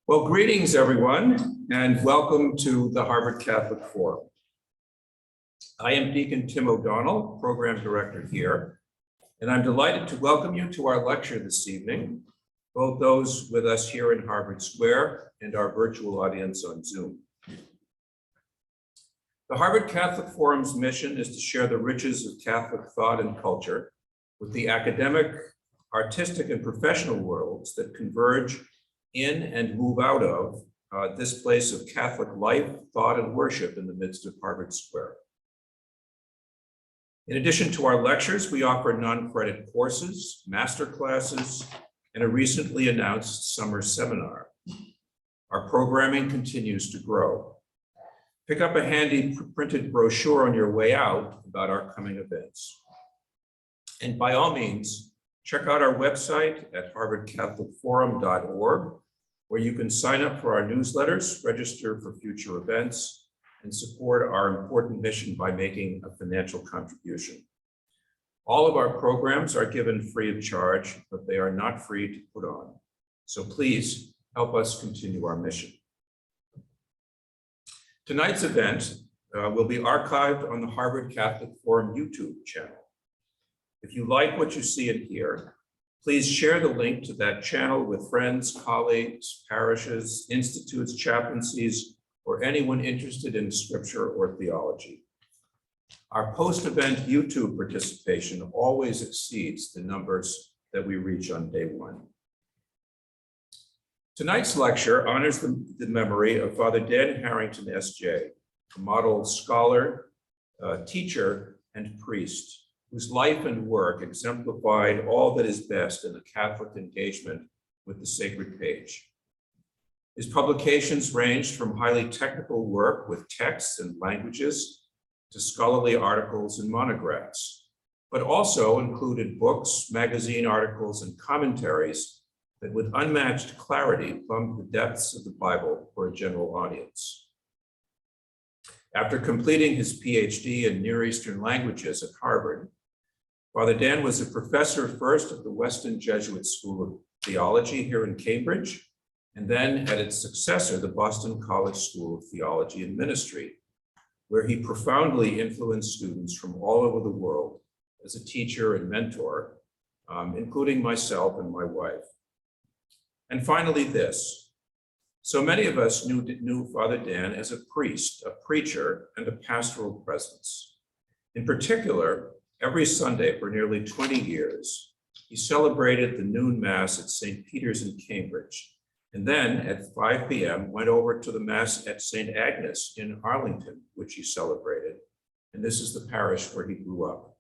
Well, greetings, everyone, and welcome to the Harvard Catholic Forum. I am Deacon Tim O'Donnell, Program Director here, and I'm delighted to welcome you to our lecture this evening, both those with us here in Harvard Square and our virtual audience on Zoom. The Harvard Catholic Forum's mission is to share the riches of Catholic thought and culture with the academic, artistic, and professional worlds that converge in and move out of this place of Catholic life, thought, and worship in the midst of Harvard Square. In addition to our lectures, we offer non-credit courses, master classes, and a recently announced summer seminar. Our programming continues to grow. Pick up a handy printed brochure on your way out about our coming events. And by all means, check out our website at harvardcatholicforum.org, where you can sign up for our newsletters, register for future events, and support our important mission by making a financial contribution. All of our programs are given free of charge, but they are not free to put on. So please help us continue our mission. Tonight's event will be archived on the Harvard Catholic Forum YouTube channel. If you like what you see and hear, please share the link to that channel with friends, colleagues, parishes, institutes, chaplaincies, or anyone interested in scripture or theology. Our post-event YouTube participation always exceeds the numbers that we reach on day one. Tonight's lecture honors the memory of Father Dan Harrington, SJ, a model scholar, teacher, and priest, whose life and work exemplified all that is best in the Catholic engagement with the sacred page. His publications ranged from highly technical work with texts and languages to scholarly articles and monographs, but also included books, magazine articles, and commentaries that with unmatched clarity plumbed the depths of the Bible for a general audience. After completing his PhD in Near Eastern languages at Harvard, Father Dan was a professor first at the Weston Jesuit School of Theology here in Cambridge, and then at its successor, the Boston College School of Theology and Ministry, where he profoundly influenced students from all over the world as a teacher and mentor, including myself and my wife. And finally this, so many of us knew Father Dan as a priest, a preacher, and a pastoral presence. In particular, every Sunday for nearly 20 years, he celebrated the noon Mass at St. Peter's in Cambridge, and then at 5 p.m. went over to the Mass at St. Agnes in Arlington, which he celebrated, and this is the parish where he grew up.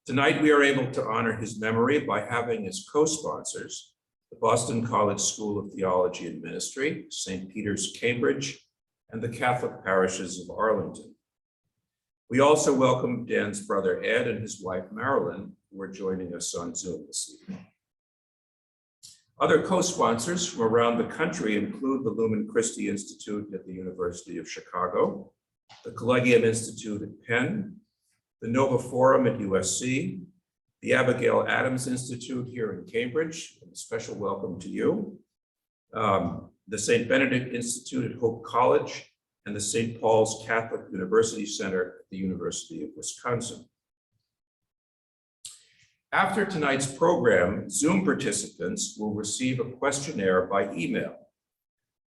Tonight, we are able to honor his memory by having as co-sponsors the Boston College School of Theology and Ministry, St. Peter's, Cambridge, and the Catholic parishes of Arlington. We also welcome Dan's brother Ed and his wife Marilyn, who are joining us on Zoom this evening. Other co-sponsors from around the country include the Lumen Christi Institute at the University of Chicago, the Collegium Institute at Penn, the Nova Forum at USC, the Abigail Adams Institute here in Cambridge, and a special welcome to you, the St. Benedict Institute at Hope College, and the St. Paul's Catholic University Center at the University of Wisconsin. After tonight's program, Zoom participants will receive a questionnaire by email.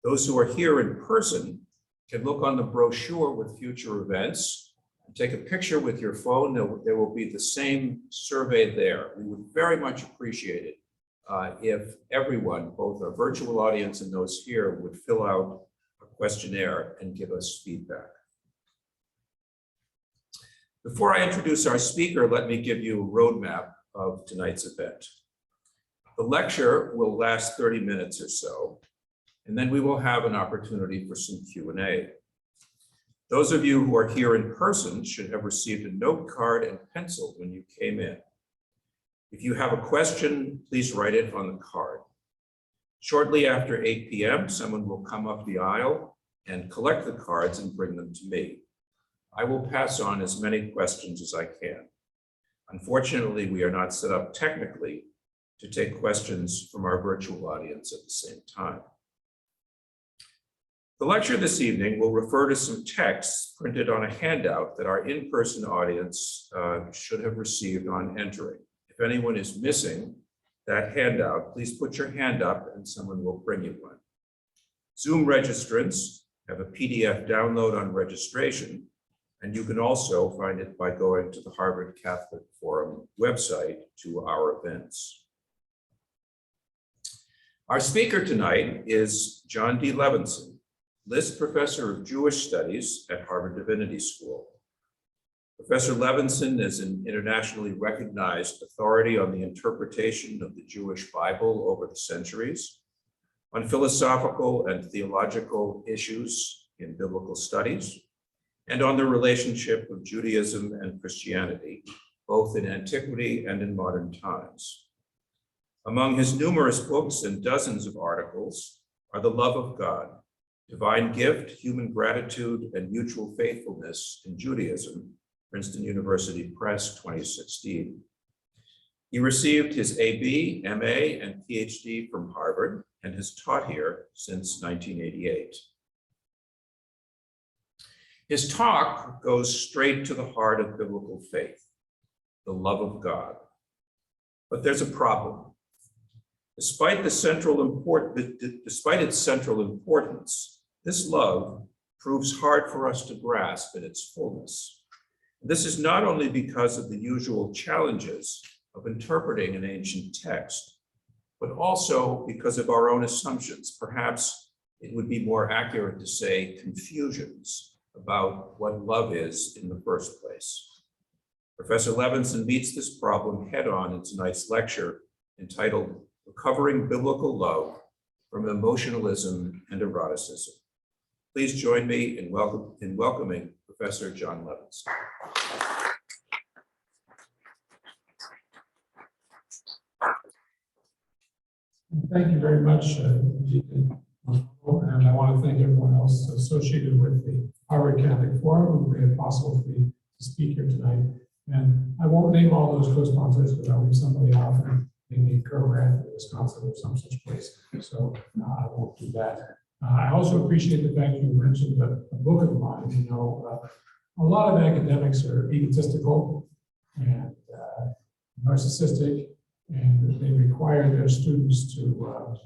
Those who are here in person can look on the brochure with future events, and take a picture with your phone. There will be the same survey there. We would very much appreciate it if everyone, both our virtual audience and those here, would fill out questionnaire and give us feedback. Before I introduce our speaker, let me give you a roadmap of tonight's event. The lecture will last 30 minutes or so, and then we will have an opportunity for some Q&A. Those of you who are here in person should have received a note card and pencil when you came in. If you have a question, please write it on the card. Shortly after 8 p.m., someone will come up the aisle and collect the cards and bring them to me. I will pass on as many questions as I can. Unfortunately, we are not set up technically to take questions from our virtual audience at the same time. The lecture this evening will refer to some texts printed on a handout that our in-person audience should have received on entering. If anyone is missing that handout, please put your hand up and someone will bring you one. Zoom registrants have a PDF download on registration, and you can also find it by going to the Harvard Catholic Forum website to our events. Our speaker tonight is John D. Levinson, List Professor of Jewish Studies at Harvard Divinity School. Professor Levinson is an internationally recognized authority on the interpretation of the Jewish Bible over the centuries, on philosophical and theological issues in biblical studies, and on the relationship of Judaism and Christianity, both in antiquity and in modern times. Among his numerous books and dozens of articles are The Love of God, Divine Gift, Human Gratitude, and Mutual Faithfulness in Judaism, Princeton University Press, 2016. He received his AB, MA, and PhD from Harvard and has taught here since 1988. His talk goes straight to the heart of biblical faith, the love of God. But there's a problem. Despite its central importance, this love proves hard for us to grasp in its fullness. This is not only because of the usual challenges of interpreting an ancient text, but also because of our own assumptions. Perhaps it would be more accurate to say confusions about what love is in the first place. Professor Levinson meets this problem head-on in tonight's lecture entitled Recovering Biblical Love from Emotionalism and Eroticism. Please join me in welcoming Professor John Levinson. Thank you very much, Deacon. And I want to thank everyone else associated with the Harvard Catholic Forum who made it possible for me to speak here tonight. And I won't name all those co-sponsors, but I'll leave somebody out in the Kerr, Wisconsin, or some such place. So I won't do that. I also appreciate the fact you mentioned a book of mine. You know, a lot of academics are egotistical and narcissistic, and they require their students to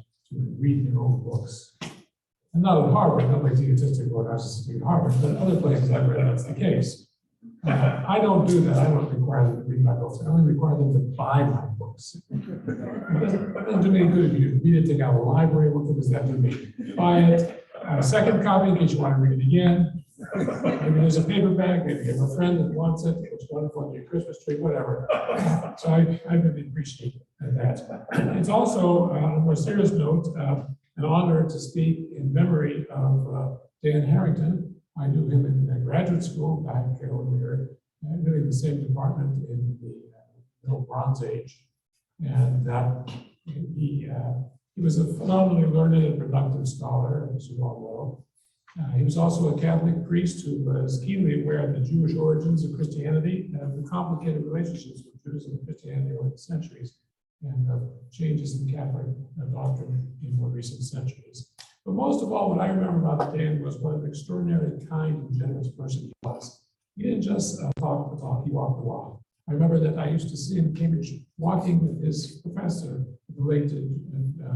read their own books. And not at Harvard, nobody's egotistical or narcissistic at Harvard, but other places I've read that's the case. I don't do that. I don't require them to read my books. I only require them to buy my books. It doesn't do me any good if you read it, take out a library. What good does that do me? Buy it, a second copy in case you want to read it again. Maybe there's a paperback, maybe you have a friend that wants it, it's wonderful on your Christmas tree, whatever. So I really appreciate that. It's also, on a more serious note, an honor to speak in memory of Dan Harrington. I knew him in graduate school back when we were really in the same department in the Middle Bronze Age. And he was a phenomenally learned and productive scholar, as you all know. He was also a Catholic priest who was keenly aware of the Jewish origins of Christianity and the complicated relationships with Judaism and Christianity over the centuries, and changes in Catholic doctrine in more recent centuries. But most of all, what I remember about Dan was what an extraordinarily kind and generous person he was. He didn't just talk the talk, he walked the walk. I remember that I used to see him in Cambridge walking with his professor, the late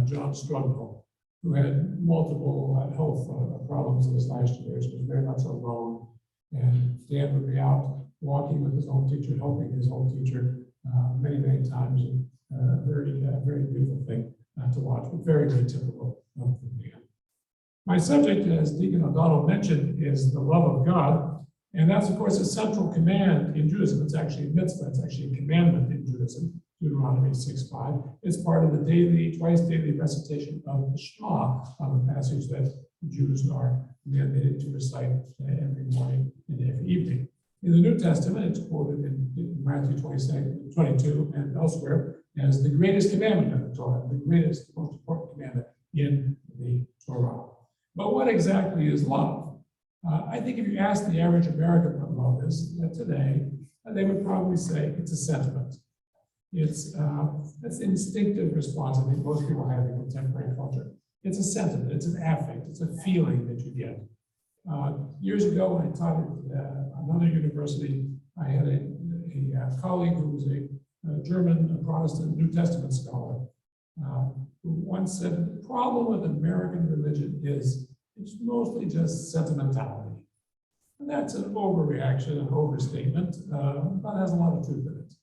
John Struggle, who had multiple health problems in his last years, was very much alone. And Dan would be out walking with his own teacher, helping his own teacher many, many times. And very beautiful thing to watch, but very, very typical of the man. My subject, as Deacon O'Donnell mentioned, is the love of God. And that's, of course, a central command in Judaism. It's actually a mitzvah, it's actually a commandment in Judaism, Deuteronomy 6:5. It's part of the twice daily recitation of the Shema, on the passage that Jews are mandated to recite every morning and every evening. In the New Testament, it's quoted in Matthew 22 and elsewhere as the greatest commandment of the Torah, the greatest, most important commandment in the Torah. But what exactly is love? I think if you ask the average American what love is today, they would probably say it's a sentiment. That's the instinctive response I think most people have in contemporary culture. It's a sentiment, it's an affect, it's a feeling that you get. Years ago, when I taught at another university, I had a colleague who was a German Protestant New Testament scholar, who once said, the problem with American religion is it's mostly just sentimentality. And that's an overreaction, an overstatement, but has a lot of truth in it.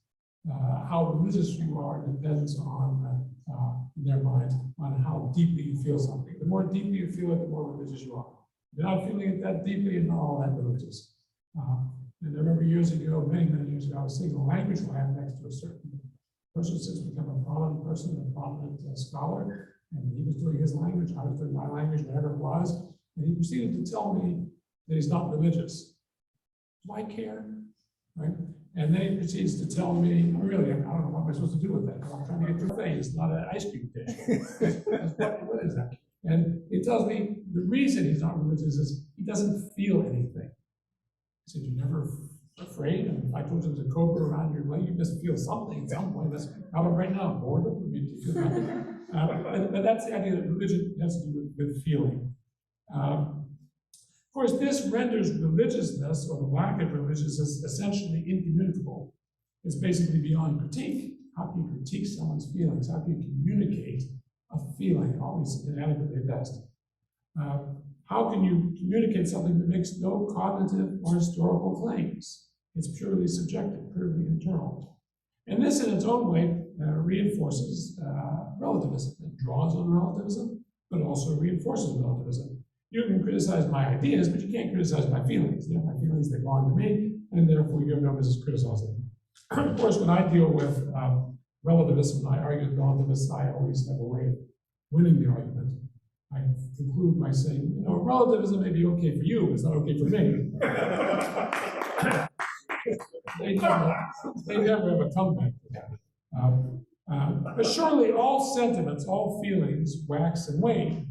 How religious you are depends on, in their minds, on how deeply you feel something. The more deeply you feel it, the more religious you are. If you're not feeling it that deeply, you're not all that religious. And I remember years ago, many years ago, I was singing a language lab next to a certain person who's since become a prominent person, a prominent scholar, and he was doing his language, I was doing my language, whatever it was, and he proceeded to tell me that he's not religious. Do I care? Right? And then he proceeds to tell me, really, I don't know what am I supposed to do with that. I'm trying to get through things. It's not an ice cream dish. What is that? And he tells me the reason he's not religious is he doesn't feel anything. He said, you're never afraid? And if I told you there's a cobra around your leg, you must feel something at some point. How about right now? Boredom? I mean, do you feel nothing? But that's the idea that religion has to do with feeling. Of course, this renders religiousness, or the lack of religiousness, essentially incommunicable. It's basically beyond critique. How can you critique someone's feelings? How can you communicate a feeling, always inadequately at best? How can you communicate something that makes no cognitive or historical claims? It's purely subjective, purely internal. And this, in its own way, reinforces relativism. It draws on relativism, but also reinforces relativism. You can criticize my ideas, but you can't criticize my feelings. They're my feelings, they belong to me, and therefore you have no business criticizing them. Of course, when I deal with relativism, when I argue with relativists, I always have a way of winning the argument. I conclude by saying, you know, relativism may be okay for you, but it's not okay for me. they never have a comeback to that. But surely all sentiments, all feelings wax and wane.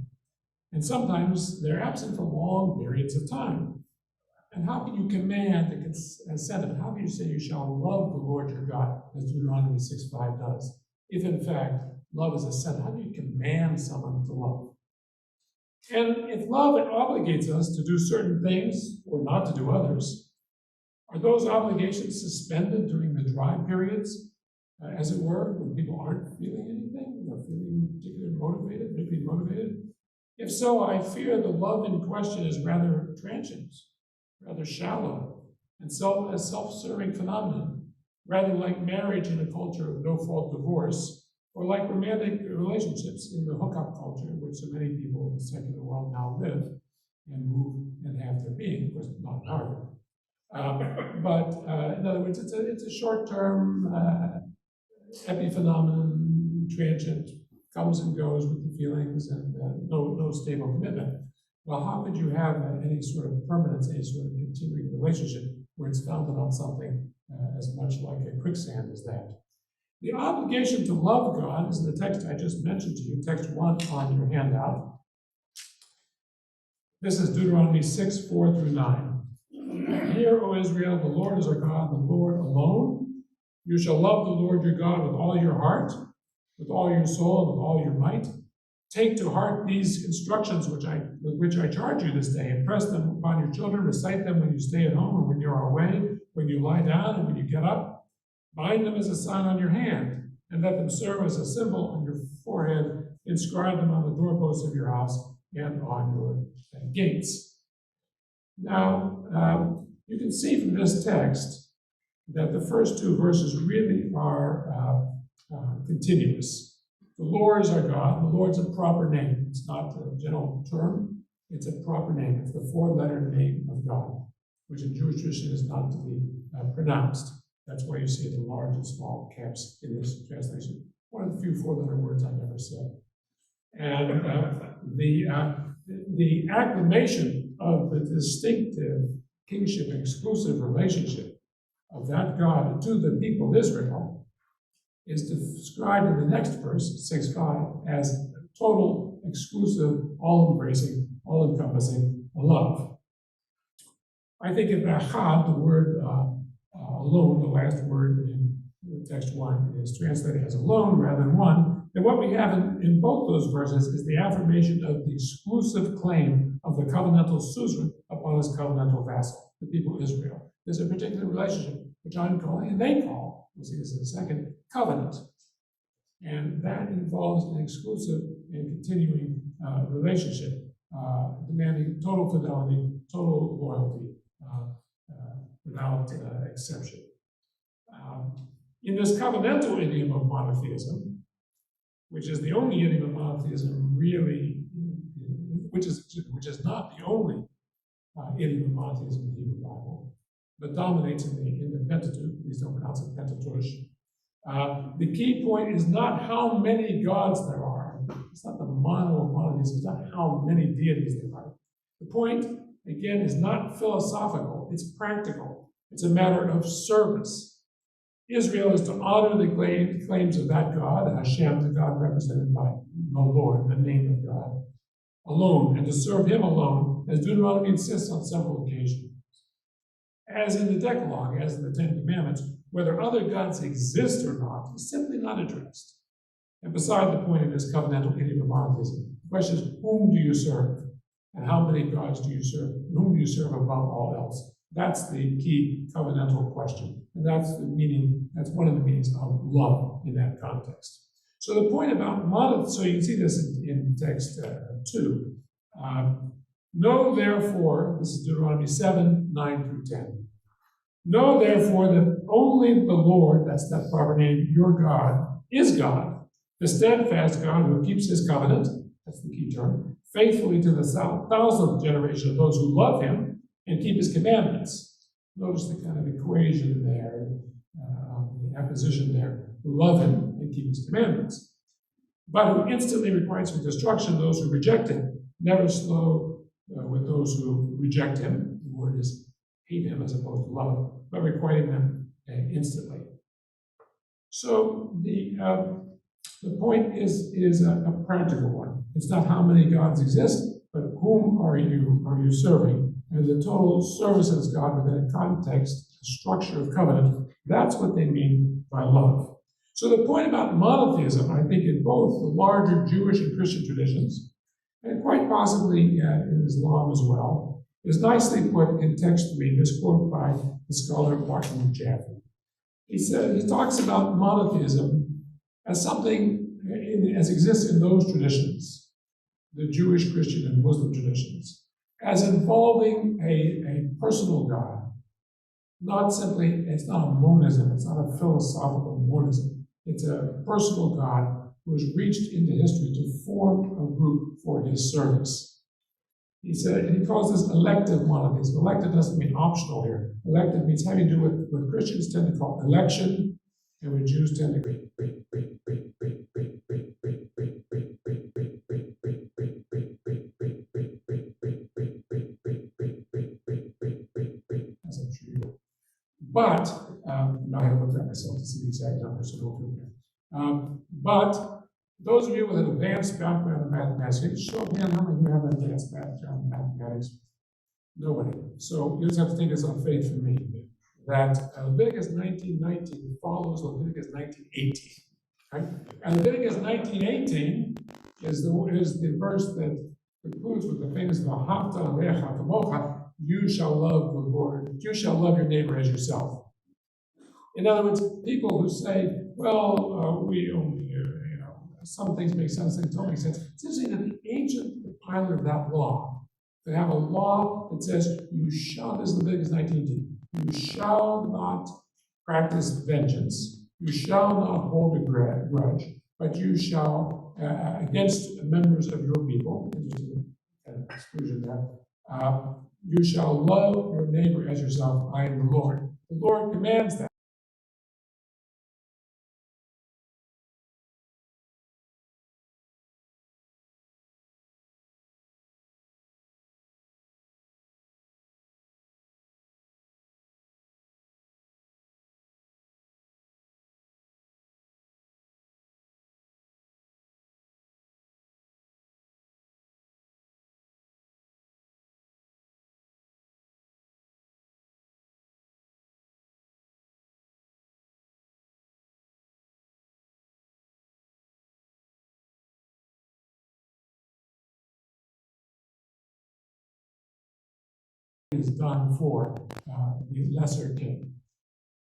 And sometimes they're absent for long periods of time. And how can you command a sentiment? How can you say you shall love the Lord your God, as Deuteronomy 6:5 does, if in fact love is a sentiment? How do you command someone to love? And if love obligates us to do certain things or not to do others, are those obligations suspended during the dry periods, as it were, when people aren't feeling anything, feeling particularly motivated, maybe motivated? If so, I fear the love in question is rather transient, rather shallow, and a self-serving phenomenon, rather like marriage in a culture of no-fault divorce, or like romantic relationships in the hookup culture in which so many people in the secular world now live and move and have their being. Of course, not in our but in other words, it's a short-term epiphenomenon, transient, comes and goes with the feelings, and no stable commitment. Well, how could you have any sort of permanence, any sort of continuing relationship where it's founded on something as much like a quicksand as that? The obligation to love God is in the text I just mentioned to you, text 1 on your handout. This is Deuteronomy 6:4-9. Hear, O Israel, the Lord is our God, the Lord alone. You shall love the Lord your God with all your heart, with all your soul, and with all your might. Take to heart these instructions with which I charge you this day. Impress them upon your children. Recite them when you stay at home and when you are away, when you lie down and when you get up. Bind them as a sign on your hand, and let them serve as a symbol on your forehead. Inscribe them on the doorposts of your house and on your gates. Now, you can see from this text that the first two verses really are continuous. The Lord is our God. The Lord's a proper name. It's not a general term. It's a proper name. It's the four-letter name of God, which in Jewish tradition is not to be pronounced. That's why you see the large and small caps in this translation. One of the few four-letter words I never said. And the acclamation of the distinctive kingship, exclusive relationship of that God to the people of Israel is described in the next verse, 6:5, as total, exclusive, all-embracing, all-encompassing love. I think in Echad, the word alone, the last word in text 1 is translated as alone rather than one, then what we have in both those verses is the affirmation of the exclusive claim of the covenantal suzerain upon his covenantal vassal, the people of Israel. There's a particular relationship, which I'm calling, and they call, we'll see this in a second, covenant. And that involves an exclusive and continuing relationship, demanding total fidelity, total loyalty, without exception. In this covenantal idiom of monotheism, which is the only idiom of monotheism really, which is not the only idiom of monotheism in the Hebrew Bible, but dominates in the Pentateuch, please don't pronounce it Pentateuch. The key point is not how many gods there are. It's not the mono of monotheism, it's not how many deities there are. The point, again, is not philosophical, it's practical. It's a matter of service. Israel is to honor the claims of that God, Hashem, the God represented by the Lord, the name of God, alone, and to serve him alone, as Deuteronomy insists on several occasions. As in the Decalogue, as in the Ten Commandments, whether other gods exist or not is simply not addressed. And beside the point of this covenantal idiom of monotheism, the question is, whom do you serve? And how many gods do you serve? Whom do you serve above all else? That's the key covenantal question. And that's the meaning, that's one of the meanings of love in that context. So the point about monotheism, so you can see this in text 2. Know therefore, this is Deuteronomy 7, 9 through 10. Know therefore that only the Lord, that's that proper name, your God, is God, the steadfast God who keeps his covenant, that's the key term, faithfully to the 1,000th generation of those who love him and keep his commandments. Notice the kind of equation there, the apposition there, who love him and keep his commandments, but who instantly requites for destruction those who reject him, never slow with those who reject him. The word is hate him as opposed to love, but requiting them instantly. So the point is a practical one. It's not how many gods exist, but whom are you serving? And the total service of God within a context, a structure of covenant, that's what they mean by love. So the point about monotheism, I think in both the larger Jewish and Christian traditions, and quite possibly in Islam as well, is nicely put in text 3, this quote by the scholar Martin Jaffe. He talks about monotheism as something as exists in those traditions, the Jewish, Christian, and Muslim traditions, as involving a personal God. Not simply, it's not a monism, it's not a philosophical monism. It's a personal God who has reached into history to form a group for his service. He said, and he calls this elective monotheism. Elective doesn't mean optional here. Elective means having to do with what Christians tend to call election, and what Jews tend to as I'm sure you will. But, I haven't looked at myself to see the exact numbers, so don't feel bad. But those of you with an advanced background in mathematics, show of hand, how many of you have an advanced background in mathematics? Nobody. So you just have to take this on faith from me, that Leviticus 19:19 follows Leviticus 19:18. Right? And Leviticus 19:18 is the verse that concludes with the famous V'ahavta l'reacha kamocha, you shall love the Lord, you shall love your neighbor as yourself. In other words, people who say, well, we only, some things make sense, things don't make sense. It's interesting that the ancient compiler of that law, they have a law that says, you shall, this is Leviticus 19:18, you shall not practice vengeance, you shall not hold a grudge, but you shall, against members of your people, interesting exclusion there, you shall love your neighbor as yourself, I am the Lord. The Lord commands that. he's done for the lesser king.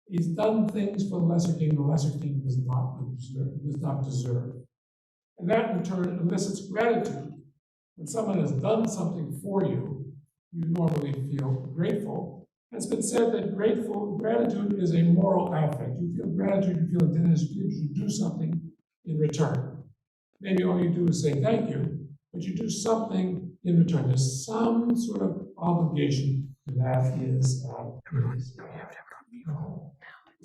He's done things for the lesser king does not deserve. And that in turn elicits gratitude. When someone has done something for you, you normally feel grateful. It's been said that gratitude is a moral affect. You feel gratitude, you feel indebtedness, you do something in return. Maybe all you do is say thank you, but you do something in return. There's some sort of obligation that is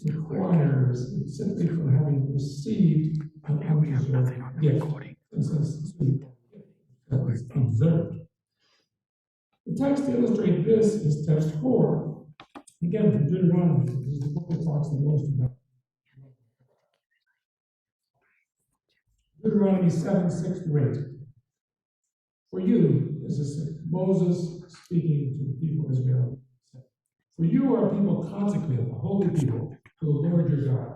requires simply from having received an undeserved gift. That was observed. The text to illustrate this is text 4. Again, from Deuteronomy. This is the book that talks the most about. Deuteronomy 7, 6 to 8. For you, this is Moses speaking to the people of Israel. For you are a people consecrated, a holy people, to the Lord your God.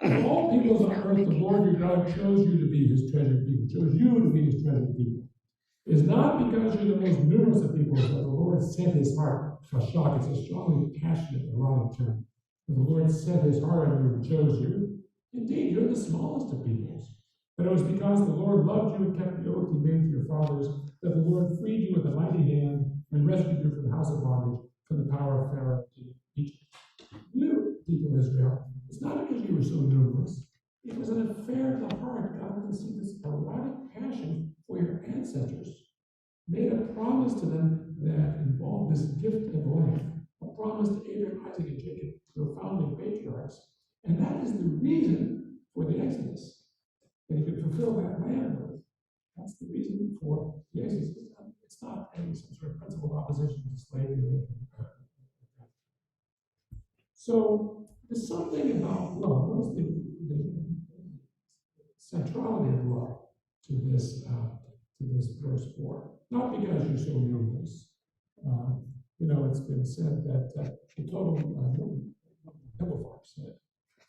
Of all peoples on earth, the Lord your God chose you to be his treasured people, chose you to be his treasured people. It is not because you're the most numerous of people that the Lord set his heart. Shock, it's a strongly passionate, erotic term. That the Lord set his heart on you and chose you. Indeed, you're the smallest of peoples. But it was because the Lord loved you and kept the oath he made to your fathers that the Lord freed you with a mighty hand and rescued you from the house of bondage, from the power of Pharaoh in Egypt. You, people of Israel, it's not because you were so numerous. It was an affair of the heart. God can see this erotic passion for your ancestors. Made a promise to them that involved this gift of life. A promise to Abraham, Isaac, and Jacob, your founding patriarchs. And that is the reason for the Exodus. That he could fulfill that land with. That's the reason for the Exodus. It's not any some sort of principled opposition to slavery. So there's something about love. What is the centrality of love to this verse 4? Not because you're so numerous. It's been said that the total said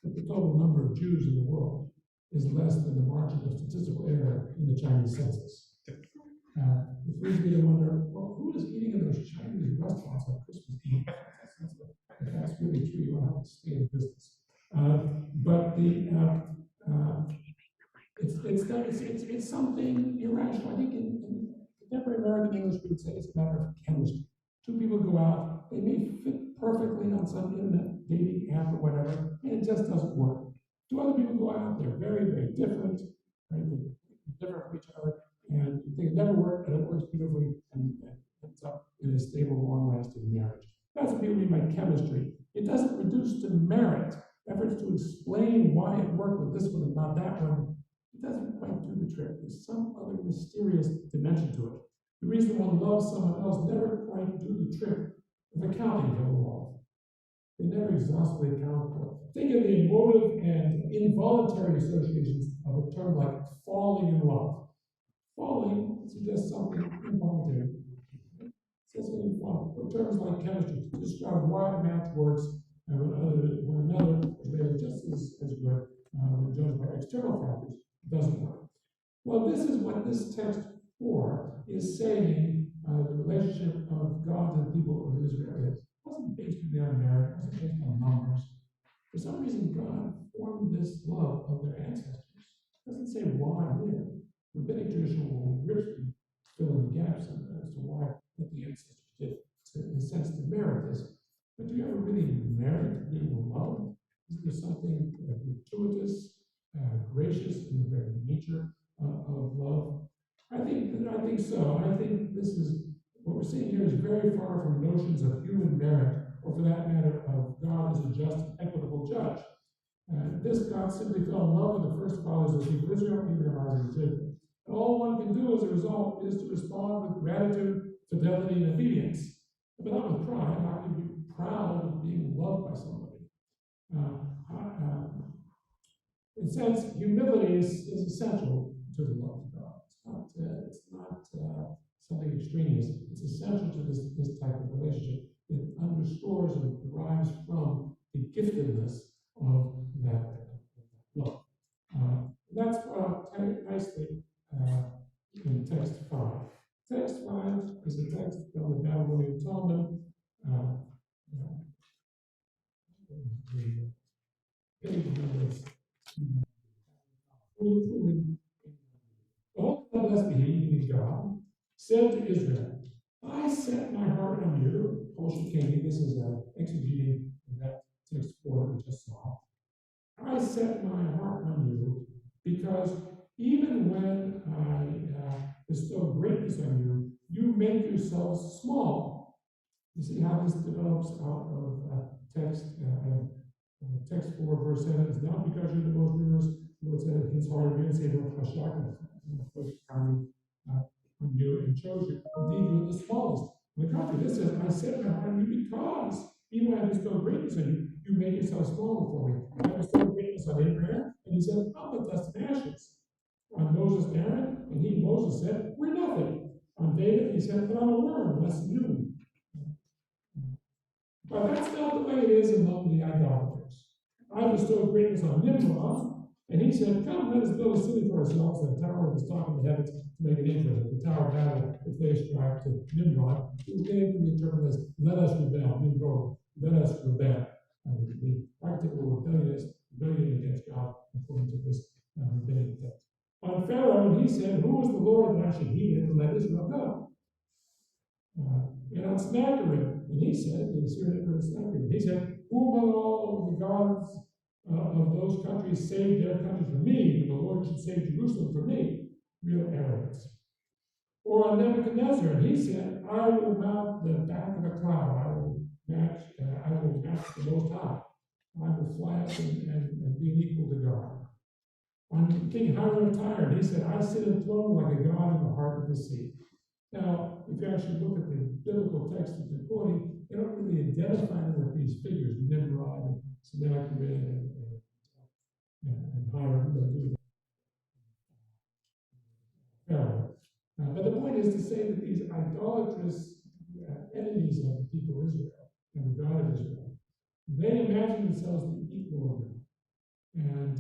that the total number of Jews in the world is less than the margin of statistical error in the Chinese census. It leads me to wonder, well, who is eating in those Chinese restaurants on Christmas Eve? If that's really true, you want to stay in business. It's something irrational. I think in contemporary American English, we would say it's a matter of chemistry. Two people go out, they may fit perfectly on some internet dating app or whatever, and it just doesn't work. Two other people go out, they're very, very different, right? They're different from each other, and they never work, and it works beautifully, and ends up in a stable, long-lasting marriage. That's what people mean by chemistry. It doesn't reduce to merit. Efforts to explain why it worked with this one and not that one, it doesn't quite do the trick. There's some other mysterious dimension to it. The reason one loves someone else never quite do the trick of accounting for the law. They never exhaustively account for it. Think of the emotive and involuntary associations of a term like falling in love. Falling suggests something involuntary. Says something fun. Or terms like chemistry to describe why a match works and when another is really just as good when judged by external factors, doesn't work. Well, this is what this text 4 is saying the relationship of God and the people of Israel is. It wasn't based on merit, it wasn't based on numbers. For some reason, God formed this love of their ancestors. It doesn't say why here. Rabbinic tradition will richly fill in the gaps as to why what the ancestors did, in a sense, to merit this. But do you ever really merit being loved? Is there something gratuitous, gracious in the very nature of love? I think so. I think this is what we're seeing here is very far from notions of human merit, or for that matter, of God as a just and equitable judge. This God simply fell in love with the first fathers of the people of Israel, Abraham, Isaac, and Jacob. And all one can do as a result is to respond with gratitude, fidelity, and obedience. But not with pride. How can you be proud of being loved by somebody? In a sense, humility is essential to the love of God. It's not something extraneous. It's essential to this type of relationship. It underscores and derives from the giftedness of that love. That's brought out nicely in text 5. Text 5 is a text from the Babylonian Talmud. the page numbers. All the less behaving God said to Israel, I set my heart on you. Paul Shekani, this is exegeting that text 4 that we just saw. I set my heart on you because even when I bestow greatness on you, you make yourselves small. You see how this develops out of text 4, verse 7. It's not because you're the most numerous, Lord said, his heart of you, say, on you and chose you. Indeed, you're the smallest. On the contrary, this says, I set my heart on you because even when I bestow greatness on you, you make yourself small before me. I bestowed greatness on Abraham, and he said, I'm the dust and ashes. On Moses and Aaron, and Moses said, we're nothing. On David, he said, but I'm a worm, less than you. But that's not the way it is among the idolaters. I bestowed greatness on Nimrod, and he said, come, let us build a city for ourselves, a tower of the top of the heavens to make it interesting. The Tower of Babel, which they ascribed to Nimrod, it was named to be interpreted as, let us rebel, Nimrod, let us rebel. The practical rebellion against God, according to this rabbinic text. On Pharaoh, he said, who is the Lord that I should heed him to let Israel go? And on Sennacherib, and he said, the Assyrian emperor Sennacherib, he said, who among all of the gods of those countries saved their country for me, that the Lord should save Jerusalem for me? Real arrogance. Or on Nebuchadnezzar, and he said, I will mount the back of a cloud, I will match the Most High. I will fly up and be equal to God. On King Hiram of Tyre, he said, I sit enthroned like a god in the heart of the sea. Now, if you actually look at the biblical text that they're quoting, they don't really identify with these figures, Nimrod and Sennacherib and Hiram, Pharaoh. But the point is to say that these idolatrous enemies of the people of Israel and the God of Israel, they imagine themselves the equal of God. And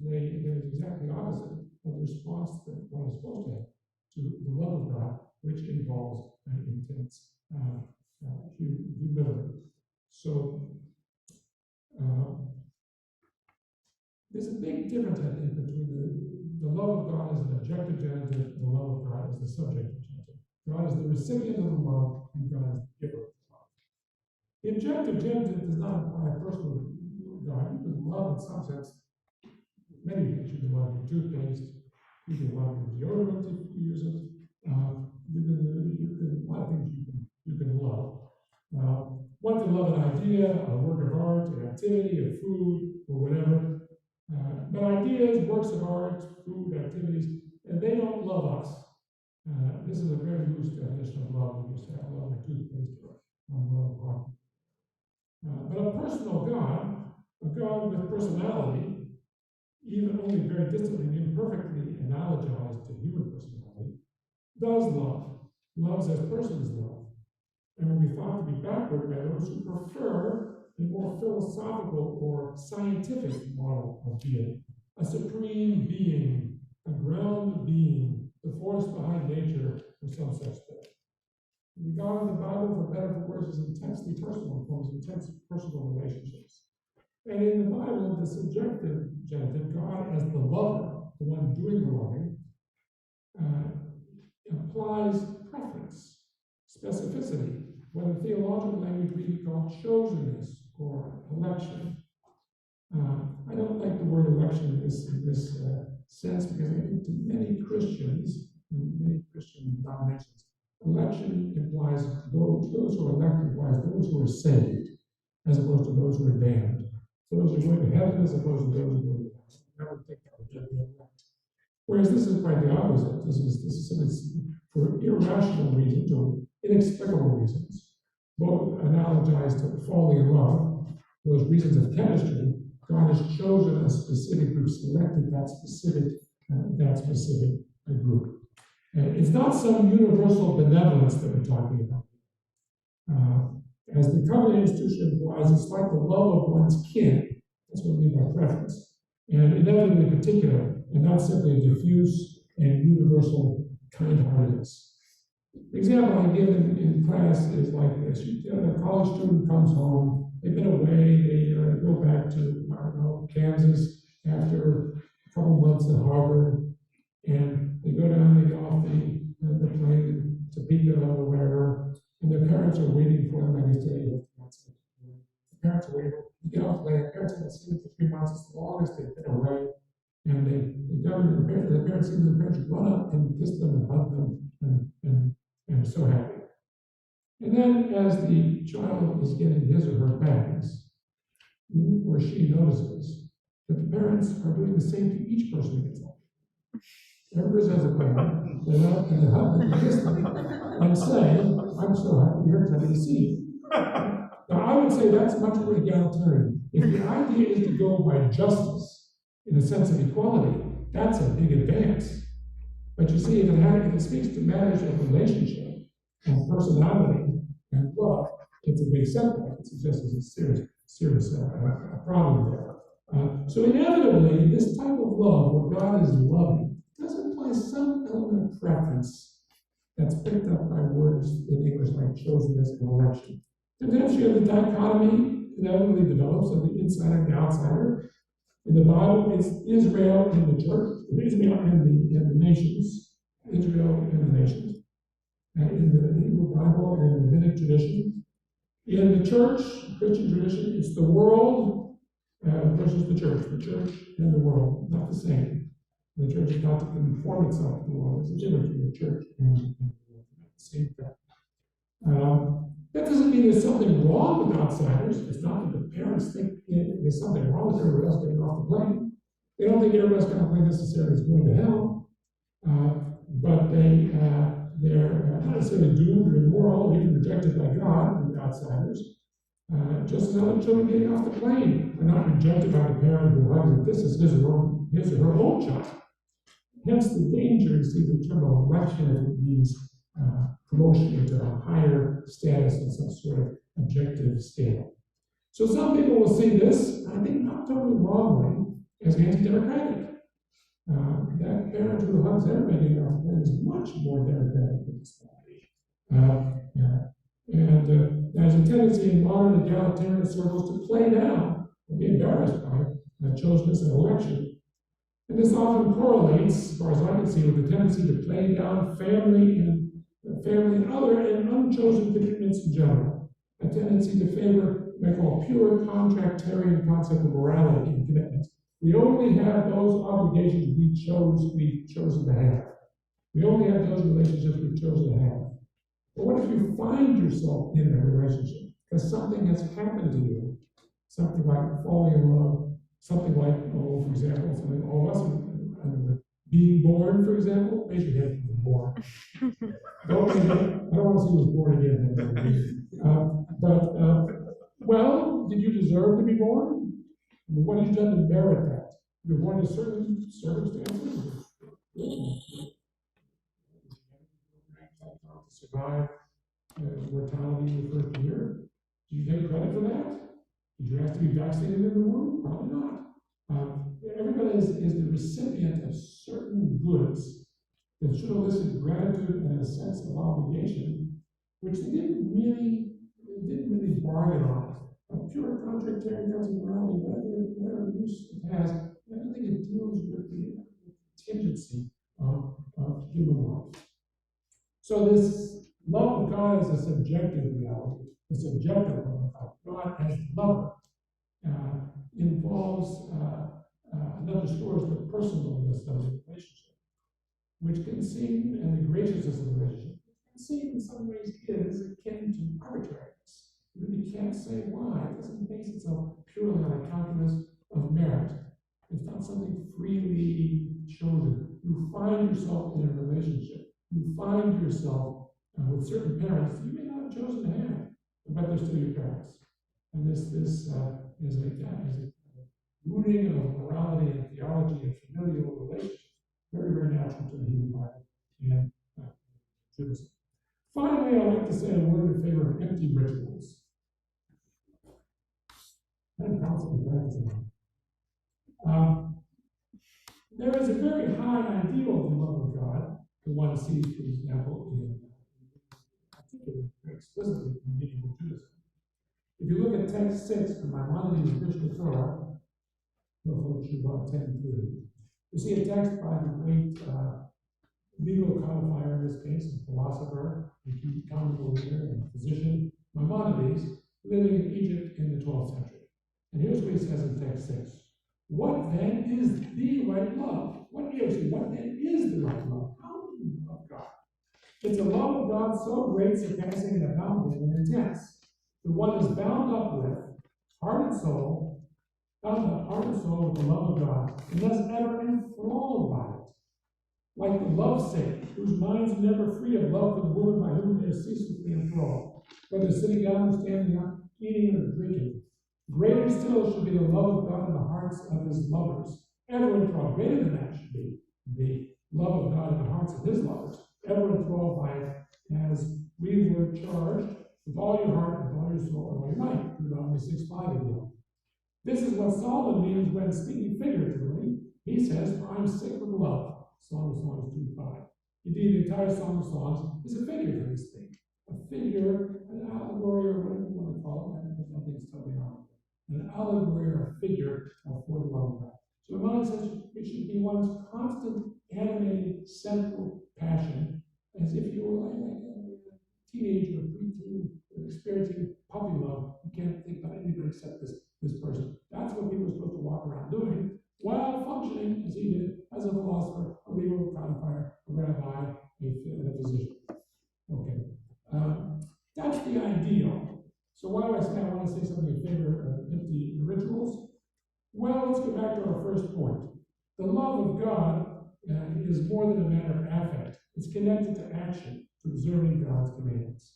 they're exactly opposite of the response that one is supposed to have to the love of God, which involves intense humility. So there's a big difference, I think, between the love of God as an objective genitive and the love of God as the subjective genitive. God is the recipient of the love, and God is the giver of the love. The objective genitive does not imply a personal God. You can love in some sense many things. You can love your toothpaste, you can love your deodorant if you use it. You can a lot of things you can love. One can love an idea, a work of art, an activity, a food, or whatever. But ideas, works of art, food, activities, and they don't love us. This is a very loose definition of love. You say, I love my toothpaste, or I love hockey. But a personal God, a God with personality, even only very distantly and imperfectly analogized to human personality, does love, loves as persons love, and will be thought to be backward by those who prefer a more philosophical or scientific model of being, a supreme being, a ground being, the force behind nature, or some such thing. The God of the Bible, for better or for worse, is intensely personal, forms intense personal relationships. And in the Bible, the subjective genitive, God as the lover, the one doing the loving, implies preference, specificity, what in theological language we call chosenness or election. I don't like the word election in this sense because I think to many Christians, in many Christian denominations, election implies those who are elected implies those who are saved, as opposed to those who are damned. Those who are going to heaven as opposed to those who are going to hell. I would think that would be elect. Whereas this is quite the opposite. This is simply for irrational reasons or inexplicable reasons, both analogized to falling in love, those reasons of chemistry. God has chosen a specific group, selected that specific group. It's not some universal benevolence that we're talking about. As the covenant institution implies, it's like the love of one's kin. That's what we mean by preference. And inevitably particular, and not simply a diffuse and universal kind-heartedness. The example I give in class is like this. A college student comes home, they've been away, they go back to, I don't know, Kansas after a couple months at Harvard, and they go down, they get off the plane to Topeka or wherever, and their parents are waiting for them. I guess the parents are waiting. You get off the plane, the parents haven't seen them for 3 months. It's the longest they've been away. And they go to the parents see the parents run up and kiss them and hug them and are so happy. And then as the child is getting his or her bags, he or she notices that the parents are doing the same to each person who gets off. Everybody has a plan. They run up and they hug them and kiss them and say, I'm so happy you're happy to see you. Now I would say that's much more egalitarian. If the idea is to go by justice, in a sense of equality, that's a big advance. But you see, if it speaks to matters of relationship and personality and love, it's a big setback. It suggests there's a serious problem there. So inevitably, this type of love, where God is loving, does imply some element of preference that's picked up by words in English like chosenness and election. And then you have the dichotomy inevitably develops of the insider and the outsider. In the Bible, it's Israel and the church, Israel and the nations, Israel and the nations. In the Hebrew Bible and the rabbinic tradition. In the church, Christian tradition, it's the world versus the church and the world, not the same. The church is not to conform itself to the world. There's a difference between the church and the world, not the same thing. That doesn't mean there's something wrong with outsiders. It's not that the parents think there's something wrong with everybody else getting off the plane. They don't think everybody else getting off the plane necessarily is going to hell, but they're not necessarily doomed or immoral or even rejected by God, the outsiders. Just as other children getting off the plane are not rejected by the parent who hugs it. This is his or her own child. Hence the danger, you see, the term of election means promotion into a higher status in some sort of objective scale. So some people will see this, I think not totally wrongly, as anti-democratic. That parent who hugs everybody off the plane is much more democratic than this one. And there's a tendency in modern egalitarian circles to play down and be embarrassed by chosenness and election. And this often correlates, as far as I can see, with the tendency to play down family and other and unchosen commitments in general. A tendency to favor what I call pure contractarian concept of morality and commitment. We only have those obligations we've chosen to have. We only have those relationships we've chosen to have. But what if you find yourself in a relationship because something has happened to you? Something like falling in love, something like, for example, something all of us being born, for example. Raise your hand if you were born. I don't want to see who was born again. Well, did you deserve to be born? What have you done to merit that? You're born in certain circumstances. To survive mortality in the first year. Do you take credit for that? Did you have to be vaccinated in the womb? Probably not. Everybody is the recipient of certain goods that should elicit gratitude and a sense of obligation, which they didn't really bargain on. A pure contractarian kinds of morality, whatever use it has, I don't think it deals with the contingency of human life. So this love of God is a subjective reality, a subjective love of God as lover involves underscores the personalness of the relationship, which can seem, and the graciousness of the relationship, can seem in some ways is akin to arbitrariness. You really can't say why. It doesn't base itself purely on a calculus of merit. It's not something freely chosen. You find yourself in a relationship. You find yourself with certain parents you may not have chosen to have, but they're still your parents. And this is a rooting of morality and theology and familial relationships, very, very natural to the Hebrew Bible and Judaism. Finally, I'd like to say a word in favor of empty rituals. I'm constantly practicing. There is a very high ideal of the love of God that one sees, for example, very explicitly in medieval Judaism. If you look at text 6 from Maimonides' Mishnah Torah, Shuvah 10:3. You see a text by the great legal codifier in this case, a philosopher, a common leader, and physician, Maimonides, living in Egypt in the 12th century. And here's what he says in text 6. What then is the right love? What then is the right love? How do you love God? It's a love of God so great, surpassing and abounding and intense. The one is bound up with heart and soul, bound up heart and soul with the love of God, and thus ever enthralled by it. Like the lovesick, whose minds are never free of love for the woman by whom they are ceaselessly enthralled, whether sitting down or standing up, eating or drinking. Greater still should be the love of God in the hearts of his lovers. Ever enthralled, greater than that should be the love of God in the hearts of his lovers, ever enthralled by it, as we were charged with all your heart, with all your soul, and all your might. Deuteronomy 6:5 again. This is what Solomon means when speaking figuratively. He says, "For I am sick with love." Song of Songs 2:5. Indeed, the entire Song of Songs is a figure for this thing. A figure, an allegory, or whatever you want to call it. I think nothing's totally wrong. An allegory or a figure for the love of God. So Maimonides says it should be one's constant, animated, central passion, as if you were like a teenager, preteen, experiencing puppy love. You can't think about anybody except this person. That's what people are supposed to walk around doing, while functioning, as he did, as a philosopher, a legal codifier, a rabbi, a physician. Okay. That's the ideal. So why do I say I want to say something in favor of empty rituals? Well, let's go back to our first point. The love of God is more than a matter of affect. It's connected to action, to observing God's commandments.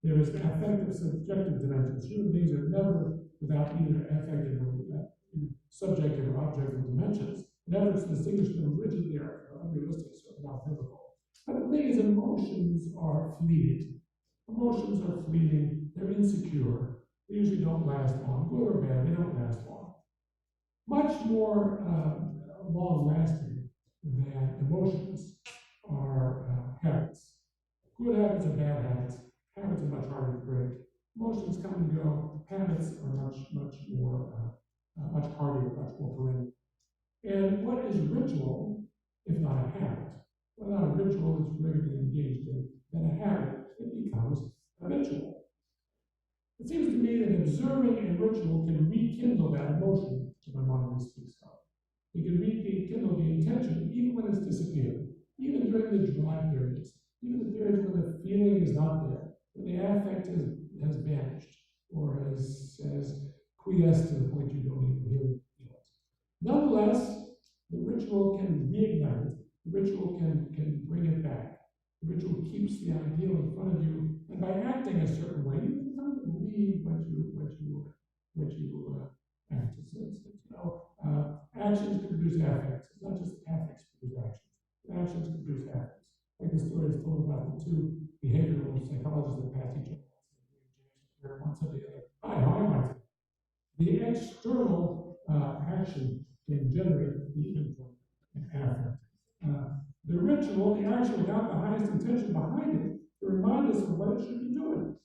There is affective, subjective dimensions. Human beings are never without either affective or subjective or objective dimensions. And efforts to distinguish them rigidly are unrealistic, so not biblical. But the thing is, emotions are fleeting. Emotions are fleeting. They're insecure. They usually don't last long. Good or bad, they don't last long. Much more long-lasting than emotions are habits. Good habits are bad habits. Habits are much harder to break. Emotions come and go. Habits are much harder, much more perennial. And what is ritual, if not a habit? Without a ritual is regularly engaged in, then a habit, it becomes habitual. It seems to me that observing a ritual can rekindle that emotion that Maimonides speaks of. It can rekindle the intention even when it's disappeared, even during the dry periods, even the periods when the feeling is not there, when the affect has vanished or has quiesced to the point you don't even really feel it. Nonetheless, the ritual can reignite it. The ritual can bring it back. The ritual keeps the ideal in front of you, and by acting a certain way, you come to believe what you act. Actions can produce affects. It's not just affects produce actions. Actions can produce affects. Like the story is told about the two behavioral psychologists that passed each other. One said to the other, "Hi, how am I today?" The external action can generate the internal affect. The ritual, the action without the highest intention behind it, to remind us of what it should be doing.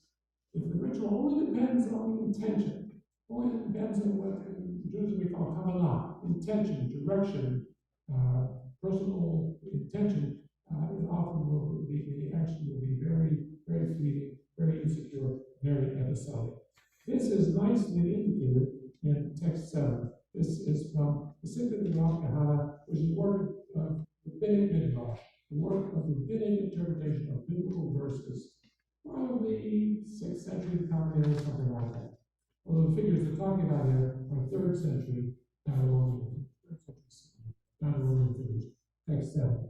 If the ritual only depends on the intention, only depends on what in Judaism we call kavanah, intention, direction, personal intention, it often will the action will be very, very fleeting, very insecure, very episodic. This is nicely indicated in text 7. This is from the Simple Kahana, which is work of rabbinic midrash, the work of rabbinic interpretation of biblical verses, probably 6th century commentaries, something like that. Although the figures they're talking about here are 3rd century Babylonian figures. Text 7.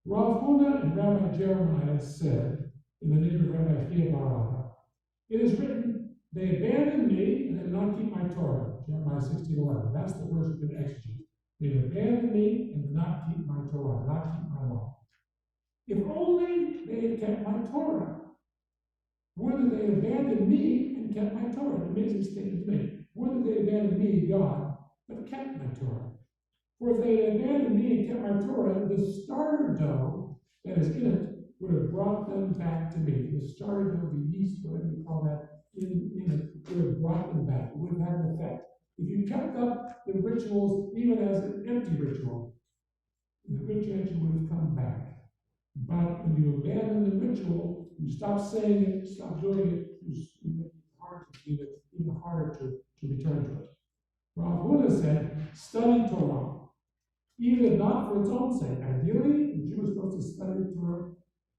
Rav Huna and Rabbi Jeremiah said, in the name of Rabbi Chia Bar, it is written, "They abandoned me and did not keep my Torah." Jeremiah 16:11. That's the verse we're going to exegete. They abandoned me and did not keep my Torah, not keep my law. If only they had kept my Torah. Would that they abandoned me and kept my Torah. An amazing statement to me. Would that they abandoned me, God, but kept my Torah. For if they had abandoned me and kept my Torah, the starter dough that is in it would have brought them back to me. The starter dough, the yeast, whatever you call that, would have brought them back, it would have had an effect. If you kept up the rituals, even as an empty ritual, the good change would have come back. But when you abandon the ritual, you stop saying it, stop doing it, you make it hard to do it, even harder to return to it. Rav Buddha said, study Torah, even if not for its own sake. Ideally, the Jew is supposed to study Torah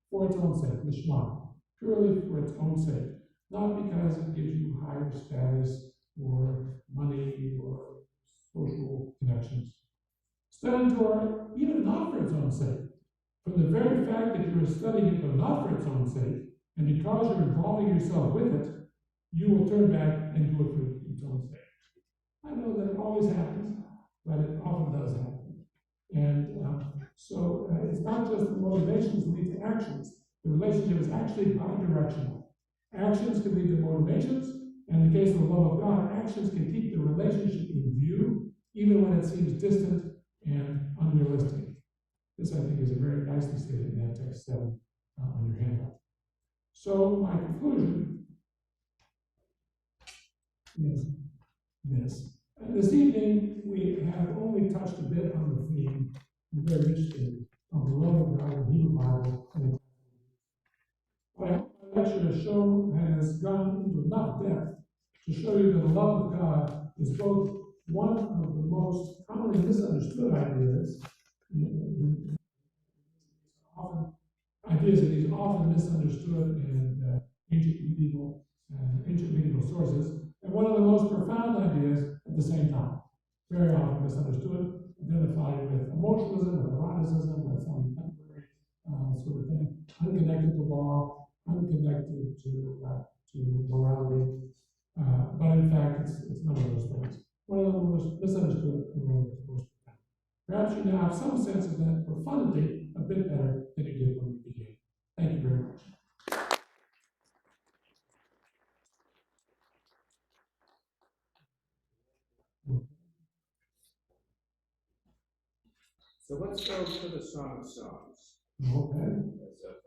for its own sake, Lishma, purely for its own sake, not because it gives you higher status or money or social connections. Study Torah, even if not for its own sake. From the very fact that you are studying it, but not for its own sake, and because you're involving yourself with it, you will turn back and do it for its own sake. I know that it always happens, but it often does happen. And so it's not just the motivations lead to actions. The relationship is actually bidirectional. Actions can lead to motivations, and in the case of the love of God, actions can keep the relationship in view, even when it seems distant and unrealistic. This, I think, is a very nicely stated in that text 7 on your handout. So my conclusion is this. This evening, we have only touched a bit on the theme, very interesting, of the love of God in the Hebrew Bible. But my lecture has gone into enough depth to show you that the love of God is both one of the most commonly misunderstood ideas, ideas that is often misunderstood in ancient medieval sources, and one of the most profound ideas at the same time. Very often misunderstood, identified with emotionalism, with eroticism, with some contemporary sort of thing, unconnected to law, unconnected to morality. But in fact, it's none of those things. One of the most misunderstood and one of the most profound. Perhaps you now have some sense of that profundity a bit better than you did when we began. Thank you very much. So let's go to the Song of Songs Okay.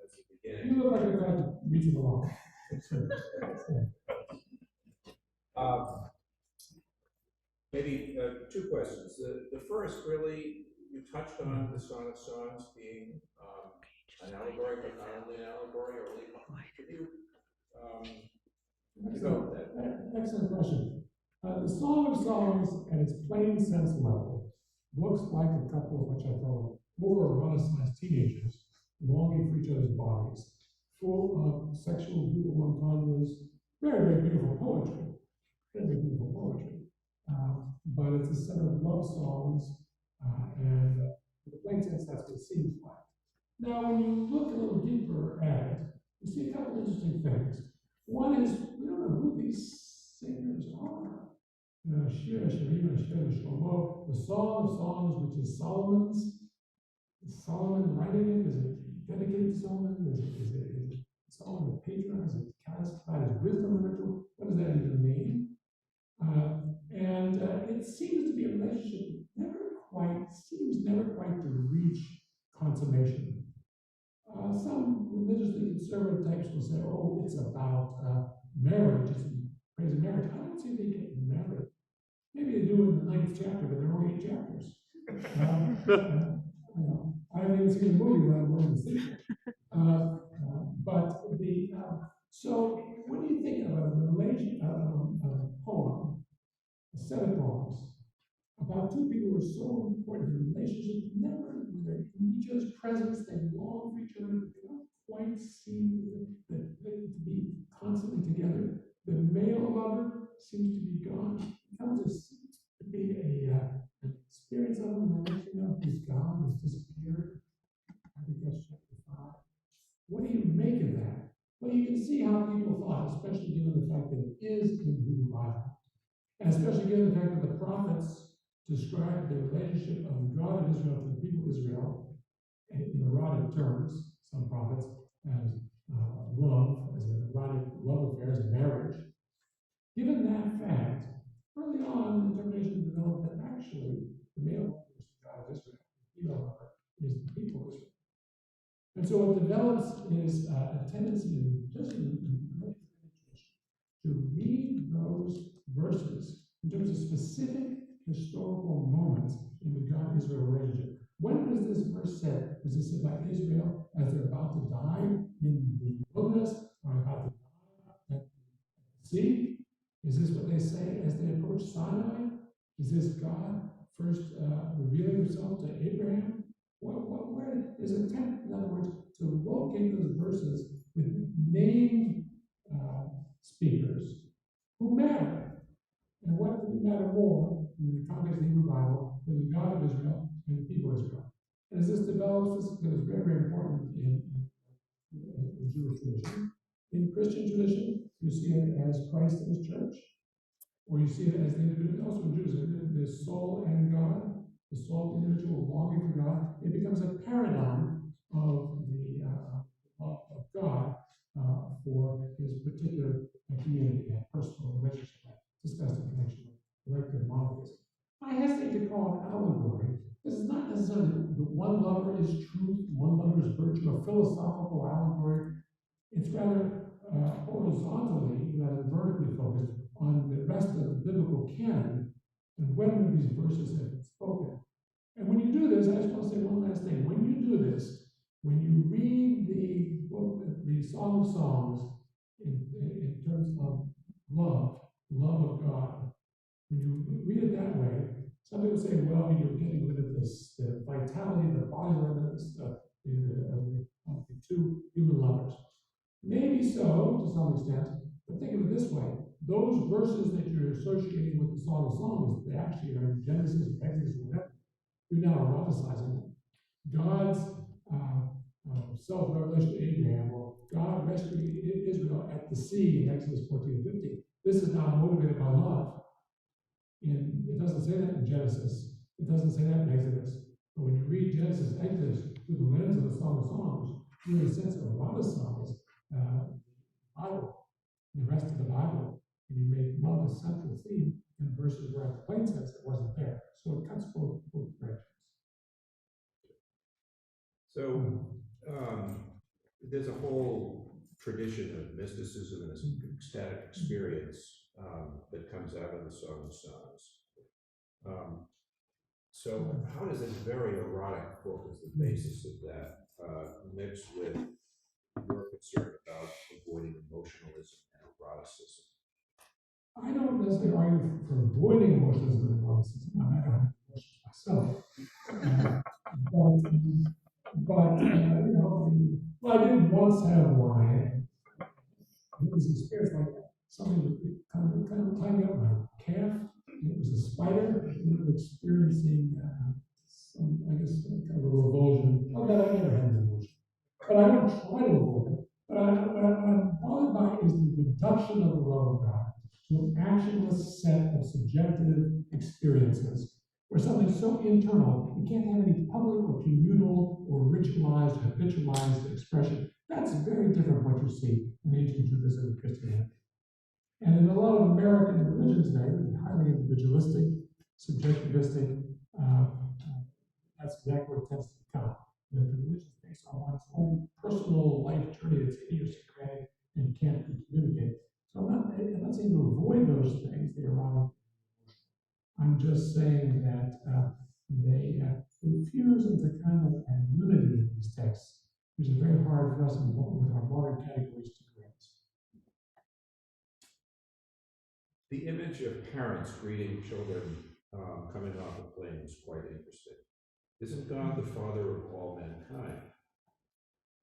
as a beginning. You look like you're trying to reach it along. Maybe two questions. The first, really, you touched on the Song of Songs being an allegory, but not only an allegory, or really, could you develop that? Excellent question. The Song of Songs, at its plain sense level, looks like a couple of what I call over-eroticized teenagers longing for each other's bodies, full of sexual beautiful entendres, very, very beautiful poetry. Very, very beautiful poetry. But it's a set of love songs, and in the plain sense, that's what it seems like. Now, when you look a little deeper at it, you see a couple of interesting things. One is, we don't know who these singers are. Shira, Shirima, Shira, Shlomo, the Song of Songs, which is Solomon's. Is Solomon writing it? Is it dedicated to Solomon? Is it Solomon the patron? Is it cast about his wisdom ritual? What does that even mean? And it seems to be a relationship never quite to reach consummation. Some religiously conservative types will say, oh, it's about marriage, it's praise marriage. I don't see they get married. Maybe they do in the 9th chapter, but there are only 8 chapters. I haven't even seen the movie, let alone the sequel. So what do you think of a poem, a set of poems about two people who are so important in a relationship, never in each other's presence, they long for each other, they don't quite seem to be constantly together. The male lover seems to be gone. It comes to be an experience of him, and the next thing you know, he's gone, he's disappeared. I think that's chapter 5. What do you make of that? Well, you can see how people thought, especially given the fact that it is in the Hebrew Bible, and especially given the fact that the prophets describe the relationship of the God of Israel to the people of Israel in erotic terms, some prophets, as love, as an erotic love affair, as marriage. Given that fact, early on, the interpretation developed that actually the male lover is the God of Israel, the female lover is the people of Israel. And so what develops is a tendency, just in the tradition, to to specific historical moments in the God-Israel relationship. When was this verse said? Was it said by Israel as they're about to die in the wilderness, or about to die at the sea? Is this what they say as they approach Sinai? Is this God first revealing himself to Abraham? Where is an attempt, in other words, to locate those verses with named speakers who matter? And what would matter more in the context of the Hebrew Bible than the God of Israel and the people of Israel? And as this develops, this is very, very important in Jewish tradition. In Christian tradition, you see it as Christ and his church, or you see it as the individual, also in Judaism, the soul and God, the soul of the individual longing for God. It becomes a paradigm of the of God for his particular community and personal relationship, discussed in connection with collective monotheism. I hesitate to call it allegory. This is not necessarily that one lover is truth, one lover is virtue, a philosophical allegory. It's rather horizontally rather than vertically focused on the rest of the biblical canon and when these verses have been spoken. And when you do this, I just want to say one last thing. When you do this, when you read the book, the Song of Songs, in terms of love of God, when you read it that way, some people say, well, you're getting rid of this, the vitality, the body limits of the two human lovers. Maybe so, to some extent, but think of it this way. Those verses that you're associating with the Song of Songs, they actually are in Genesis, Exodus, or whatever. You're now eroticizing them. God's self-revelation to Abraham, or God rescuing Israel at the sea in Exodus 14 and 15. This is now motivated by love. And it doesn't say that in Genesis. It doesn't say that in Exodus. But when you read Genesis, Exodus through the lens of the Song of Songs, you in a sense eroticize the Bible, the rest of the Bible, and you make love a central theme in verses where at the plain sense it wasn't there. So it cuts both directions. So there's a whole tradition of mysticism and this ecstatic experience that comes out of the Song of Songs. So how does this very erotic book as the basis of that mix with your concern about avoiding emotionalism and eroticism? I don't necessarily argue for avoiding emotionalism and eroticism. I don't have emotions myself. But well, I did once have one. It was an experience like something kind of climbing up my calf. It was a spider. We were experiencing some, I guess, kind of a revulsion. Not that I never had an emotion, but I don't try to avoid it. But what I'm bothered by is the reduction of the love of God to an actionless set of subjective experiences, where something so internal, it can't have any public or communal or ritualized, habitualized expression. That's very different from what you see in ancient Judaism and Christianity. And in a lot of American religions today, they're highly individualistic, subjectivistic. That's exactly what tends to become. The religion is based on one's own personal life journey that's idiosyncratic and can't be communicated. So I'm not saying to avoid those things, they are wrong. I'm just saying that they infuse into kind of a unity in these texts, which is very hard for us with our modern categories to grasp. The image of parents greeting children coming off a plane is quite interesting. Isn't God the father of all mankind?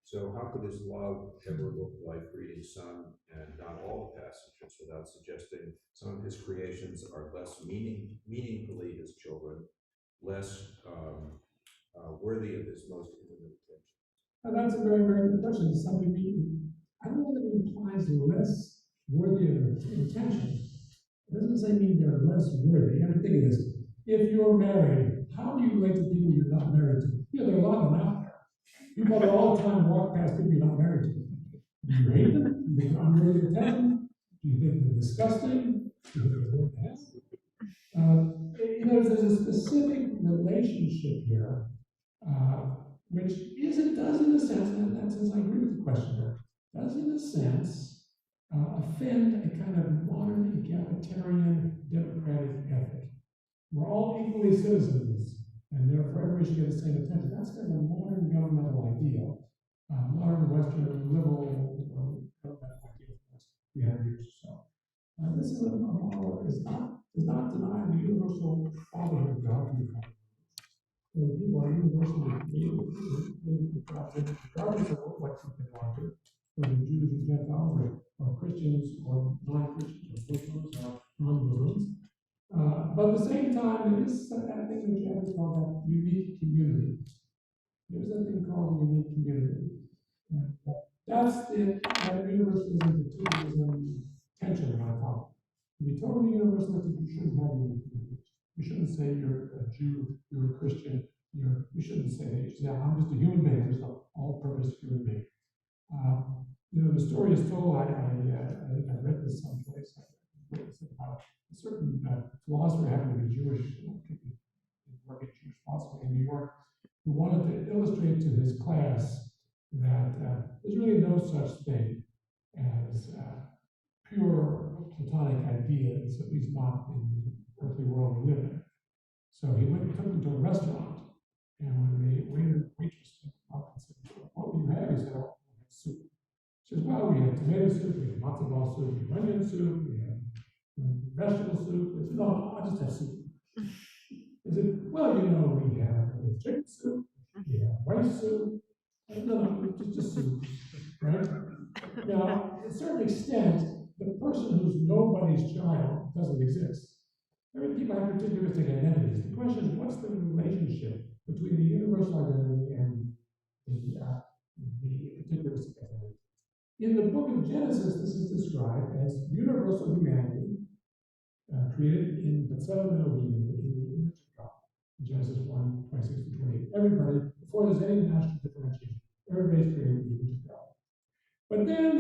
So how could his love ever look like greeting some and not all the passengers without suggesting some of his creations are less meaningfully his children, less worthy of his most intimate attention? Now that's a very, very good question. Something I don't know that it implies less worthy of attention. It doesn't say mean they're less worthy. You have to think of this. If you're married, how do you relate to people you're not married to? There are a lot of them out there. You probably all the time walk past people you're not married to. Do you hate them? Do you think they're unworthy of attention? Do you think they're disgusting? Do you think they're nasty? There's a specific relationship here, which does in a sense, and in that sense I agree with the questioner, does in a sense offend a kind of modern egalitarian democratic ethic. we're all equally citizens, and therefore everybody should get the same attention. That's kind of a modern governmental ideal, modern Western liberal governmental ideal for the last 300 years or so. This is a model that does not deny the universal fatherhood of God from the family. So people are universally created with God, regardless of what group they belong to, whether Jews or Gentiles or Christians or non-Christians or Muslims or non-Muslims. But at the same time, there is that thing that Japanese call that unique community. There's that thing called the unique community. And that's that universalism, particularism tension that I talk. To be totally universalistic, you shouldn't have unique communities. You shouldn't say you're a Jew, you're a Christian, you shouldn't say that. You should say, I'm just a human being, just an all-purpose human being. The story is told, I think I read this someplace, about a certain philosopher happened to be Jewish, working Jewish philosophy in New York, who wanted to illustrate to his class that there's really no such thing as pure Platonic ideas, at least not in the earthly world we live in. So he took them to a restaurant, and when the waiter and waitress came up and said, "What will you have?" He said, "Oh, we'll have soup." She says, "Well, we have tomato soup, we have matzo ball soup, we have onion soup, we have vegetable soup." He said, "No, I'll just have soup." He said, "Well, we have chicken soup, we have rice soup." No, just soup, right? Now, to a certain extent, the person who's nobody's child doesn't exist. Every people have particularistic identities. The question is, what's the relationship between the universal identity and the particularistic identity? In the book of Genesis, this is described as universal humanity, created in the B'Tselem Elohim, in the image of God. Genesis 1:26-28. Everybody, before there's any national differentiation, everybody's created in the image of God. But then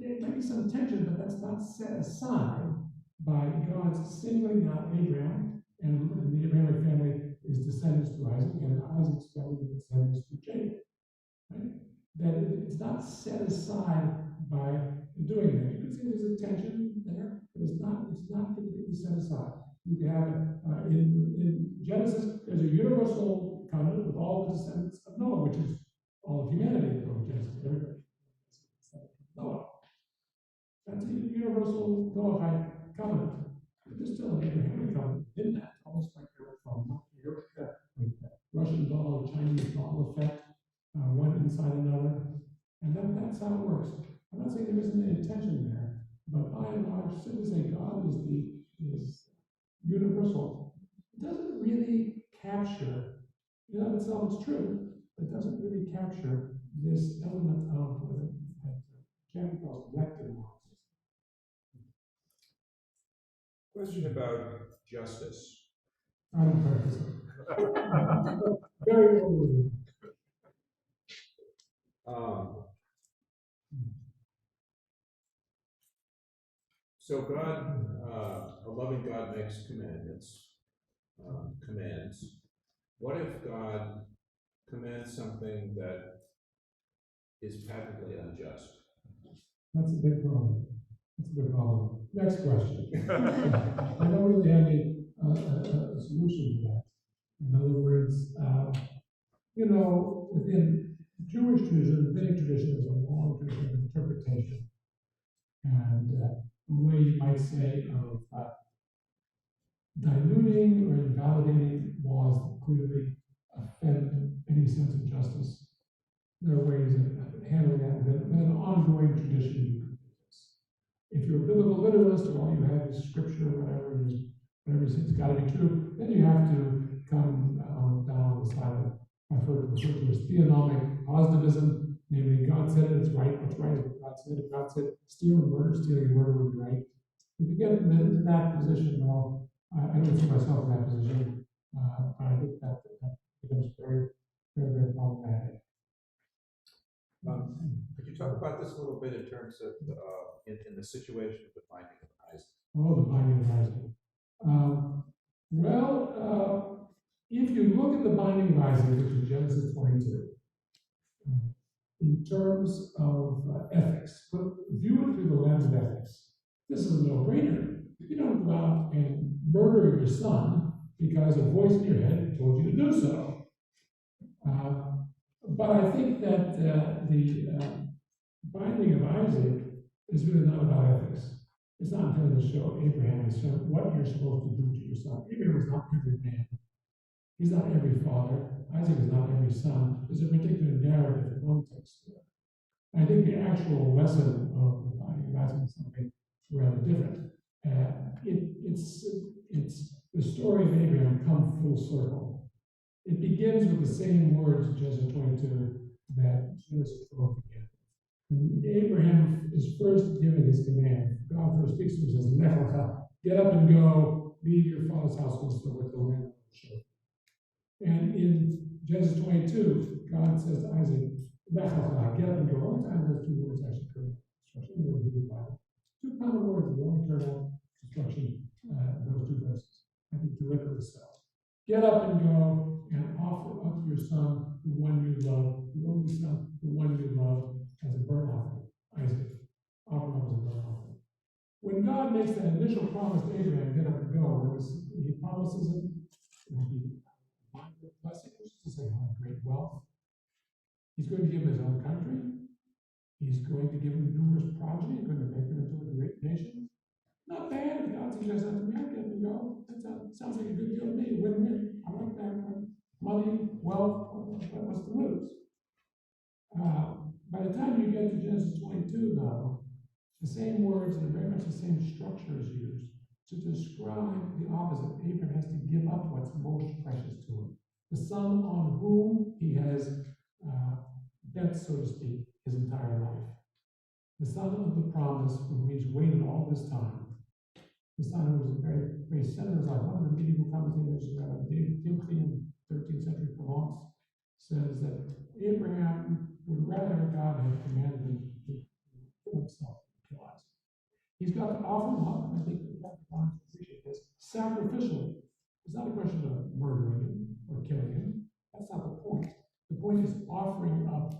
there might be some tension, but that's not set aside by God's singling out Abraham, and the Abrahamic family is descendants through Isaac, and Isaac's family is descendants through Jacob. Right? That it's not set aside by doing that. You could say there's a tension there, but it's not completely set aside. You can have in Genesis, there's a universal covenant with all the descendants of Noah, which is all of humanity in the book of Genesis. Everybody Noah. That's a universal Noahide covenant. But there's still an Abrahamic covenant in that, almost like from Russian doll or Chinese doll effect, one inside another. And that's how it works. I'm not saying there isn't any tension there, but by and large, simply saying God is universal. It doesn't really capture, in and of itself it's true, but it doesn't really capture this element of Jackie calls elected analysis. Question about justice. I don't practice it. Very overrated. So God, a loving God makes commandments, commands. What if God commands something that is patently unjust? That's a big problem. That's a big problem. Next question. I don't really have a solution to that. In other words, within Jewish tradition, rabbinic tradition is a long tradition of interpretation. And a way you might say of diluting or invalidating laws that clearly offend any sense of justice. There are ways of handling that within an ongoing tradition. You could do this. If you're a biblical literalist or all you have is scripture or whatever you say it's got to be true, then you have to come down on the side of I've heard referred to as theonomic positivism, namely God said it, it's right, what's right is what God said. If God said stealing and murder would be right. If you get into that position, well, I don't see myself in that position, but I think that becomes very, very, very problematic. Could you talk about this a little bit in terms of in the situation of the binding of Isaac? Oh, the binding of Isaac. If you look at the binding of Isaac, which is Genesis 22, in terms of ethics, view it through the lens of ethics. This is a no-brainer. You don't go out and murder your son because a voice in your head told you to do so. But I think that the binding of Isaac is really not about ethics. It's not intended to show Abraham is what you're supposed to do to your son. Abraham is not every man. He's not every father. Isaac is not every son. There's a particular narrative context there. I think the actual lesson of the binding of Isaac is something rather different. It's the story of Abraham come full circle. It begins with the same words in Genesis 22 that Genesis 12 began. Abraham is first given his command. God first speaks to him and says, Lech lecha, get up and go, leave your father's house and start with the land of the show. And in Genesis 22, God says to Isaac, Lech lecha, get up and go. Only time those two words actually occur in the Hebrew Bible. Two common words that only turn out instruction in those two verses. I think deliberately so. Get up and go and offer up your son, the one you love, your only son, the one you love, as a burnt offering. Isaac, offer him as a burnt offering. When God makes that initial promise to Abraham, get up and go, he promises him it will be a blessing, which is to say, great wealth. He's going to give him his own country. He's going to give him numerous progeny. He's going to make him into a great nation. Not bad if God suggests that to me. I get to go. That sounds like a good deal to me. Win-win. I like that. Money, wealth, what's to lose? By the time you get to Genesis 22, though, the same words and very much the same structure is used to describe the opposite. Abraham has to give up what's most precious to him. The son on whom he has bet, so to speak, his entire life. The son of the promise for whom he's waited all this time. The son who was a very, very center of his life. One of the medieval commentators, David Timothy in 13th century Provence, says that Abraham would rather God have commanded him to kill himself than kill Isaac. He's got to offer him up, and I think we have to appreciate this, sacrificially. It's not a question of murdering him or killing him. That's not the point. The point is offering up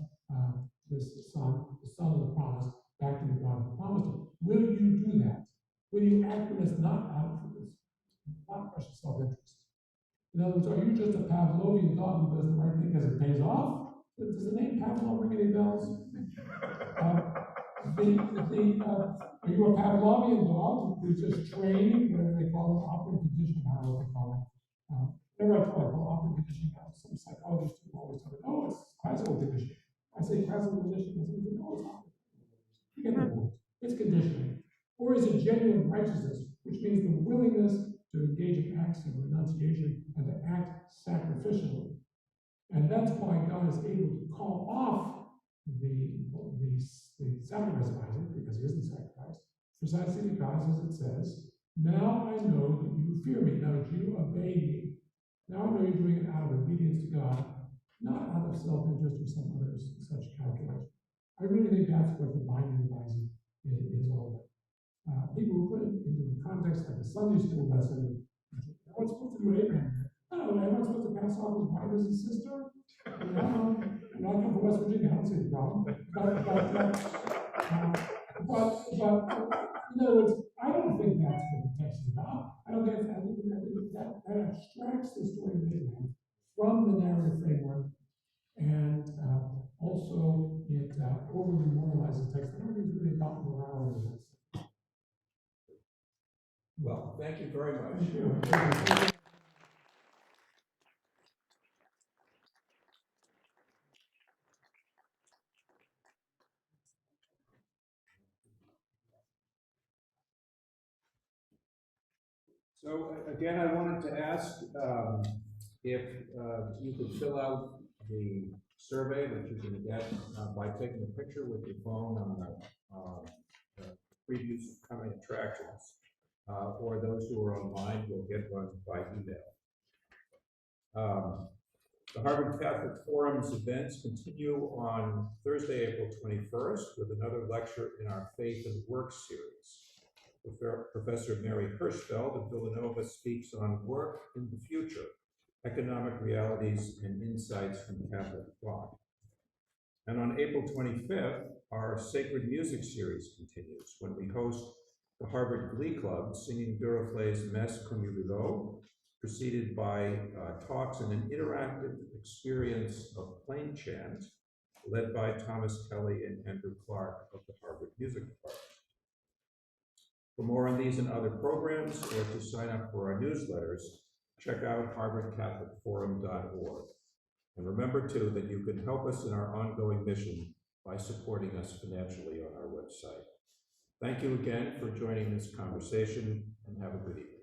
this son, the son of the promise, back to the God who promised him. Will you do that? Will you act when it's not out for this, not a question of self-interest? In other words, are you just a Pavlovian dog who does the right thing because it pays off? Does the name Pavlov ring any bells? Are you a Pavlovian dog who's just training, whatever they call it, operant conditioning? I don't know what they call it. Whatever I call operant conditioning. Some psychologists always tell me, oh, it's classical conditioning. I say classical conditioning, and say, no, it's not. You get the point. It's conditioning. Or is it genuine righteousness, which means the willingness to engage in acts of renunciation and to act sacrificially? And that's why God is able to call off the sacrifice of Isaac, because he isn't sacrificed, precisely because, as it says, now I know that you fear me, now that you obey me. Now I know you're doing it out of obedience to God, not out of self-interest or some other such calculation. I really think that's what the binding of Isaac is all about. People who put it into the context like a Sunday school lesson, what's supposed to do with Abraham? Oh, am I supposed to pass off his wife as his sister? You know, and I come from West Virginia, I don't see the problem. But in other words, I don't think that's what the text is about. I don't think that abstracts the story of Abraham from the narrative framework, and also it overly moralizes the text. I don't think it's really about morality. Well, thank you very much. Thank you. So again, I wanted to ask if you could fill out the survey that you can get by taking a picture with your phone on the previews of coming attractions, or those who are online will get one by email. The Harvard Catholic Forum's events continue on Thursday, April 21st, with another lecture in our Faith and Work series. Professor Mary Hirschfeld of Villanova speaks on work in the future, economic realities and insights from Catholic thought. And on April 25th, our Sacred Music series continues when we host the Harvard Glee Club singing Duraflay's Messe comme il faut preceded by talks and an interactive experience of plain chant led by Thomas Kelly and Andrew Clark of the Harvard Music Department. For more on these and other programs, or to sign up for our newsletters, check out harvardcatholicforum.org. And remember, too, that you can help us in our ongoing mission by supporting us financially on our website. Thank you again for joining this conversation, and have a good evening.